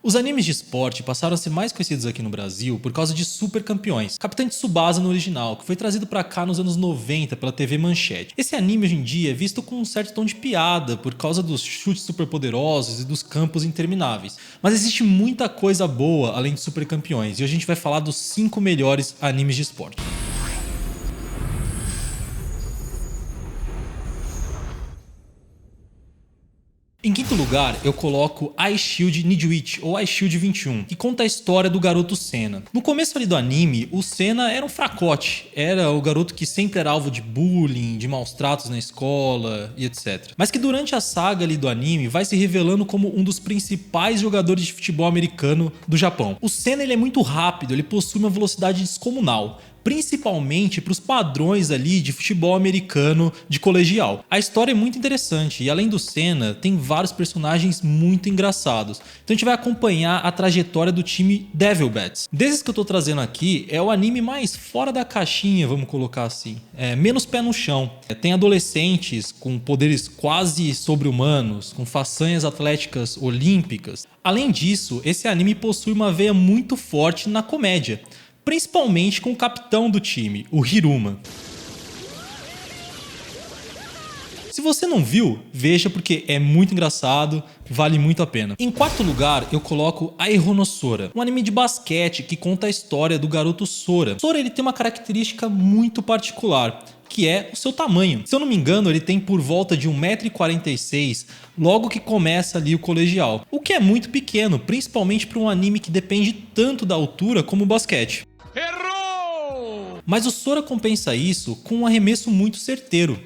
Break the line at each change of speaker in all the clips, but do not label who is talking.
Os animes de esporte passaram a ser mais conhecidos aqui no Brasil por causa de Super Campeões, Capitão Tsubasa no original, que foi trazido pra cá nos anos 90 pela TV Manchete. Esse anime hoje em dia é visto com um certo tom de piada por causa dos chutes superpoderosos e dos campos intermináveis. Mas existe muita coisa boa além de Super Campeões, e hoje a gente vai falar dos 5 melhores animes de esporte. Em quinto lugar, eu coloco Eyeshield Nidwitch, ou Eyeshield 21, que conta a história do garoto Senna. No começo ali do anime, o Senna era um fracote, era o garoto que sempre era alvo de bullying, de maus tratos na escola e etc. Mas que durante a saga ali do anime vai se revelando como um dos principais jogadores de futebol americano do Japão. O Senna ele é muito rápido, ele possui uma velocidade descomunal, principalmente para os padrões ali de futebol americano de colegial. A história é muito interessante e além do Senna, tem vários personagens muito engraçados. Então a gente vai acompanhar a trajetória do time Devil Bats. Desses que eu tô trazendo aqui, é o anime mais fora da caixinha, vamos colocar assim. Menos pé no chão. Tem adolescentes com poderes quase sobre-humanos, com façanhas atléticas olímpicas. Além disso, esse anime possui uma veia muito forte na comédia, principalmente com o capitão do time, o Hiruma. Se você não viu, veja porque é muito engraçado, vale muito a pena. Em quarto lugar, eu coloco Aerono Sora, um anime de basquete que conta a história do garoto Sora. Sora ele tem uma característica muito particular, que é o seu tamanho. Se eu não me engano, ele tem por volta de 1,46 m logo que começa ali o colegial, o que é muito pequeno, principalmente para um anime que depende tanto da altura como o basquete. Errou! Mas o Sora compensa isso com um arremesso muito certeiro.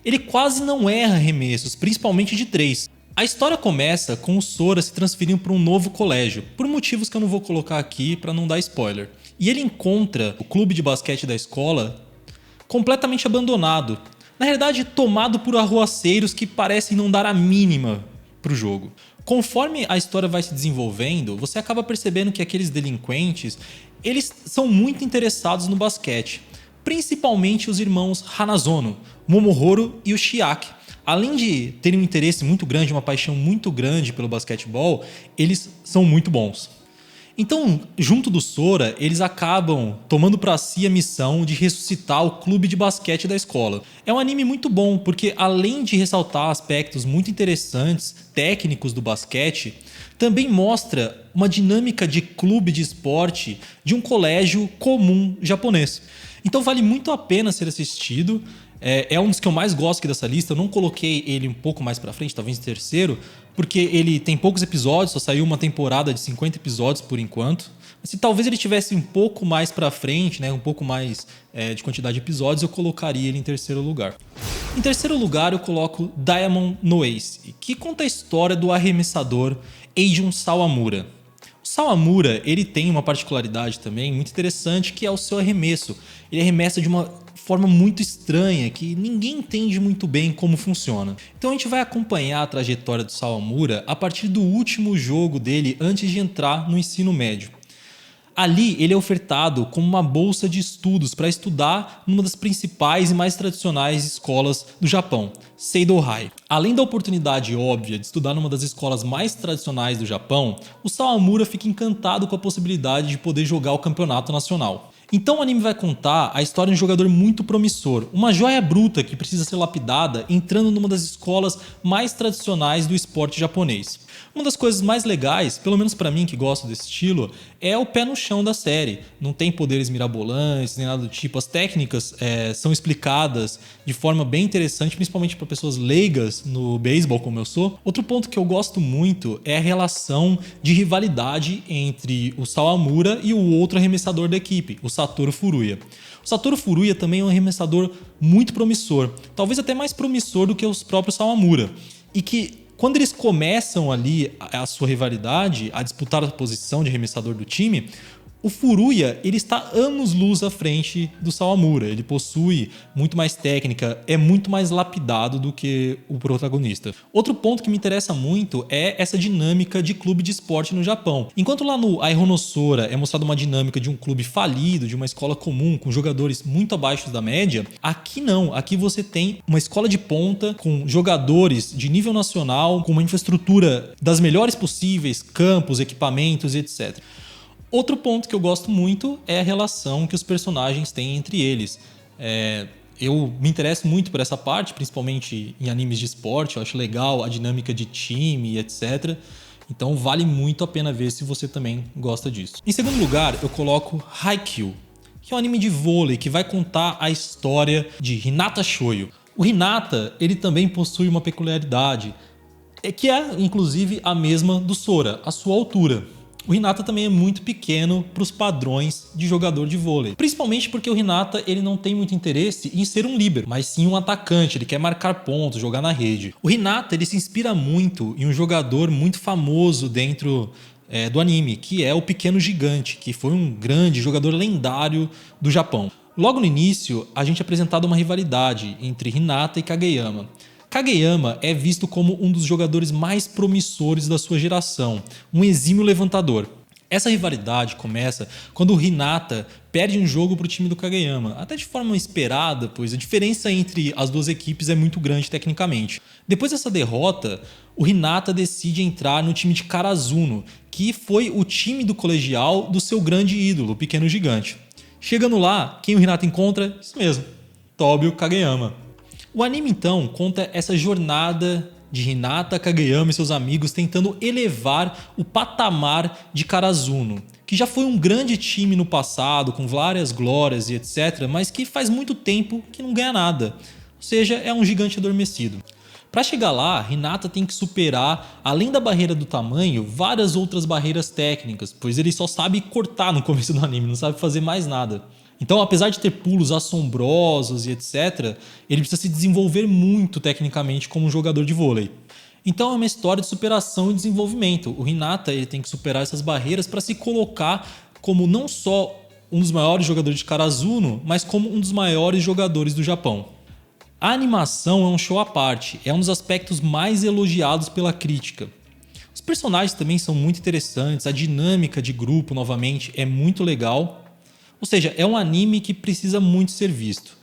Ele quase não erra arremessos, principalmente de 3. A história começa com o Sora se transferindo para um novo colégio, por motivos que eu não vou colocar aqui para não dar spoiler. E ele encontra o clube de basquete da escola completamente abandonado. Na realidade, tomado por arruaceiros que parecem não dar a mínima para o jogo. Conforme a história vai se desenvolvendo, você acaba percebendo que aqueles delinquentes eles são muito interessados no basquete. Principalmente os irmãos Hanazono, Momohoro e o Chiaki. Além de terem um interesse muito grande, uma paixão muito grande pelo basquetebol, eles são muito bons. Então, junto do Sora, eles acabam tomando para si a missão de ressuscitar o clube de basquete da escola. É um anime muito bom, porque além de ressaltar aspectos muito interessantes, técnicos do basquete, também mostra uma dinâmica de clube de esporte de um colégio comum japonês. Então vale muito a pena ser assistido. É um dos que eu mais gosto aqui dessa lista. Eu não coloquei ele um pouco mais pra frente, talvez em terceiro, porque ele tem poucos episódios, só saiu uma temporada de 50 episódios por enquanto. Mas se talvez ele tivesse um pouco mais pra frente, né, um pouco mais de quantidade de episódios, eu colocaria ele em terceiro lugar. Em terceiro lugar eu coloco Diamond no Ace, que conta a história do arremessador Eijun Sawamura. O Sawamura ele tem uma particularidade também muito interessante, que é o seu arremesso. Ele arremessa de uma forma muito estranha, que ninguém entende muito bem como funciona. Então a gente vai acompanhar a trajetória do Sawamura a partir do último jogo dele antes de entrar no ensino médio. Ali ele é ofertado como uma bolsa de estudos para estudar numa das principais e mais tradicionais escolas do Japão, Seido High. Além da oportunidade óbvia de estudar numa das escolas mais tradicionais do Japão, o Sawamura fica encantado com a possibilidade de poder jogar o campeonato nacional. Então o anime vai contar a história de um jogador muito promissor, uma joia bruta que precisa ser lapidada entrando numa das escolas mais tradicionais do esporte japonês. Uma das coisas mais legais, pelo menos pra mim que gosto desse estilo, é o pé no chão da série. Não tem poderes mirabolantes nem nada do tipo. As técnicas são explicadas de forma bem interessante, principalmente para pessoas leigas no beisebol como eu sou. Outro ponto que eu gosto muito é a relação de rivalidade entre o Sawamura e o outro arremessador da equipe, o Satoru Furuya. O Satoru Furuya também é um arremessador muito promissor, talvez até mais promissor do que os próprios Sawamura, e que quando eles começam ali a sua rivalidade, a disputar a posição de arremessador do time, O Furuya, ele está anos-luz à frente do Sawamura. Ele possui muito mais técnica, é muito mais lapidado do que o protagonista. Outro ponto que me interessa muito é essa dinâmica de clube de esporte no Japão. Enquanto lá no Aihonosora é mostrada uma dinâmica de um clube falido, de uma escola comum, com jogadores muito abaixo da média, aqui não. Aqui você tem uma escola de ponta, com jogadores de nível nacional, com uma infraestrutura das melhores possíveis, campos, equipamentos, etc. Outro ponto que eu gosto muito é a relação que os personagens têm entre eles. Eu me interesso muito por essa parte, principalmente em animes de esporte. Eu acho legal a dinâmica de time, etc. Então vale muito a pena ver se você também gosta disso. Em segundo lugar, eu coloco Haikyuu, que é um anime de vôlei que vai contar a história de Hinata Shoyo. O Hinata, ele também possui uma peculiaridade, que é inclusive a mesma do Sora, a sua altura. O Hinata também é muito pequeno para os padrões de jogador de vôlei. Principalmente porque o Hinata ele não tem muito interesse em ser um líbero, mas sim um atacante. Ele quer marcar pontos, jogar na rede. O Hinata ele se inspira muito em um jogador muito famoso dentro do anime, que é o Pequeno Gigante, que foi um grande jogador lendário do Japão. Logo no início, a gente é apresentado uma rivalidade entre Hinata e Kageyama. Kageyama é visto como um dos jogadores mais promissores da sua geração, um exímio levantador. Essa rivalidade começa quando o Hinata perde um jogo para o time do Kageyama, até de forma esperada, pois a diferença entre as duas equipes é muito grande tecnicamente. Depois dessa derrota, o Hinata decide entrar no time de Karasuno, que foi o time do colegial do seu grande ídolo, o Pequeno Gigante. Chegando lá, quem o Hinata encontra? Isso mesmo, Tobio Kageyama. O anime então conta essa jornada de Hinata, Kageyama e seus amigos tentando elevar o patamar de Karasuno, que já foi um grande time no passado, com várias glórias e etc, mas que faz muito tempo que não ganha nada, ou seja, é um gigante adormecido. Para chegar lá, Hinata tem que superar, além da barreira do tamanho, várias outras barreiras técnicas, pois ele só sabe cortar no começo do anime, não sabe fazer mais nada. Então, apesar de ter pulos assombrosos e etc, ele precisa se desenvolver muito tecnicamente como um jogador de vôlei. Então é uma história de superação e desenvolvimento. O Hinata ele tem que superar essas barreiras para se colocar como não só um dos maiores jogadores de Karasuno, mas como um dos maiores jogadores do Japão. A animação é um show à parte, é um dos aspectos mais elogiados pela crítica. Os personagens também são muito interessantes, a dinâmica de grupo, novamente, é muito legal. Ou seja, é um anime que precisa muito ser visto.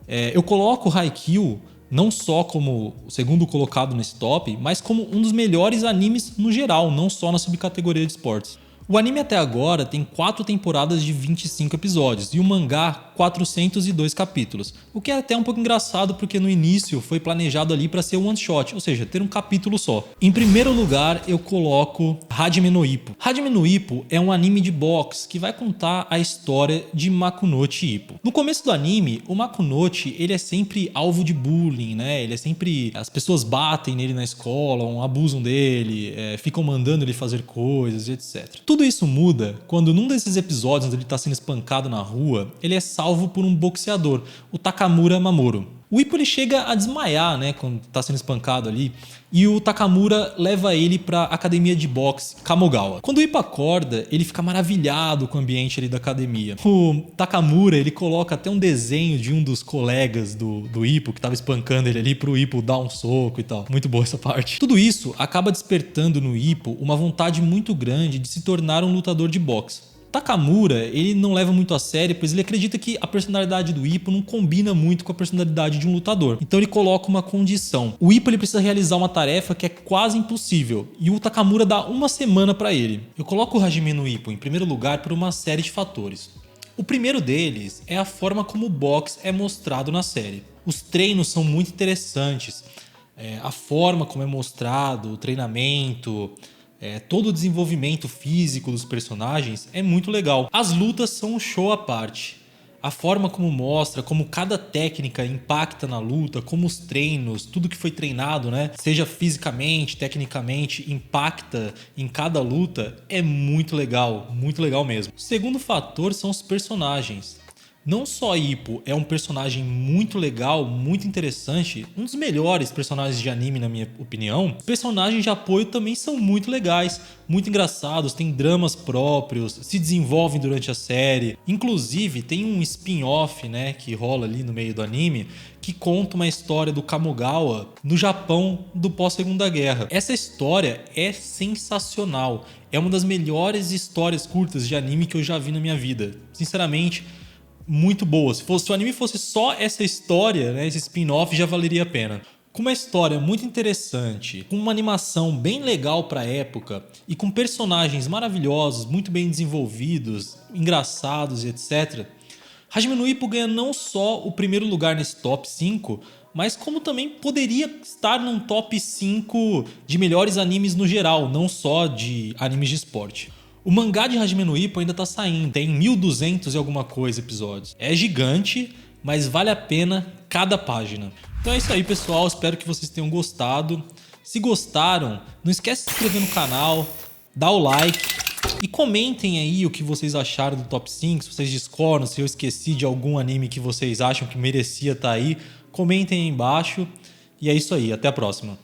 Eu coloco o Haikyuu não só como o segundo colocado nesse top, mas como um dos melhores animes no geral, não só na subcategoria de esportes. O anime até agora tem 4 temporadas de 25 episódios e o mangá 402 capítulos, o que é até um pouco engraçado porque no início foi planejado ali para ser one shot, ou seja, ter um capítulo só. Em primeiro lugar eu coloco Hajime no Ippo. Hajime no Ippo é um anime de boxe que vai contar a história de Makunochi Ippo. No começo do anime, o Makunochi ele é sempre alvo de bullying, né? Ele é sempre... as pessoas batem nele na escola, abusam dele, ficam mandando ele fazer coisas, etc. Tudo isso muda quando num desses episódios onde ele está sendo espancado na rua, ele é salvo por um boxeador, o Takamura Mamoru. O Ippo ele chega a desmaiar, né, quando está sendo espancado ali, e o Takamura leva ele para a academia de boxe Kamogawa. Quando o Ippo acorda, ele fica maravilhado com o ambiente ali da academia. O Takamura ele coloca até um desenho de um dos colegas do Ippo que estava espancando ele ali pro Ippo dar um soco e tal. Muito boa essa parte. Tudo isso acaba despertando no Ippo uma vontade muito grande de se tornar um lutador de boxe. Takamura, ele não leva muito a sério, pois ele acredita que a personalidade do Ippo não combina muito com a personalidade de um lutador. Então ele coloca uma condição. O Ippo ele precisa realizar uma tarefa que é quase impossível, e o Takamura dá uma semana para ele. Eu coloco o Hajime no Ippo em primeiro lugar por uma série de fatores. O primeiro deles é a forma como o boxe é mostrado na série. Os treinos são muito interessantes. A forma como é mostrado, o treinamento... todo o desenvolvimento físico dos personagens é muito legal. As lutas são um show à parte. A forma como mostra, como cada técnica impacta na luta, como os treinos, tudo que foi treinado, né, seja fisicamente, tecnicamente, impacta em cada luta, é muito legal mesmo. O segundo fator são os personagens. Não só Ippo é um personagem muito legal, muito interessante, um dos melhores personagens de anime na minha opinião, os personagens de apoio também são muito legais, muito engraçados, têm dramas próprios, se desenvolvem durante a série. Inclusive tem um spin-off, né, que rola ali no meio do anime, que conta uma história do Kamogawa no Japão do pós-Segunda Guerra. Essa história é sensacional, é uma das melhores histórias curtas de anime que eu já vi na minha vida. Sinceramente, muito boa. Se o anime fosse só essa história, né, esse spin-off, já valeria a pena. Com uma história muito interessante, com uma animação bem legal para a época e com personagens maravilhosos, muito bem desenvolvidos, engraçados e etc. Hajime no Ippo ganha não só o primeiro lugar nesse top 5, mas como também poderia estar num top 5 de melhores animes no geral, não só de animes de esporte. O mangá de Hajime no Ippo ainda tá saindo, tem 1200 e alguma coisa episódios. É gigante, mas vale a pena cada página. Então é isso aí, pessoal, espero que vocês tenham gostado. Se gostaram, não esquece de se inscrever no canal, dá o like e comentem aí o que vocês acharam do top 5, se vocês discordam, se eu esqueci de algum anime que vocês acham que merecia estar aí, comentem aí embaixo. E é isso aí, até a próxima.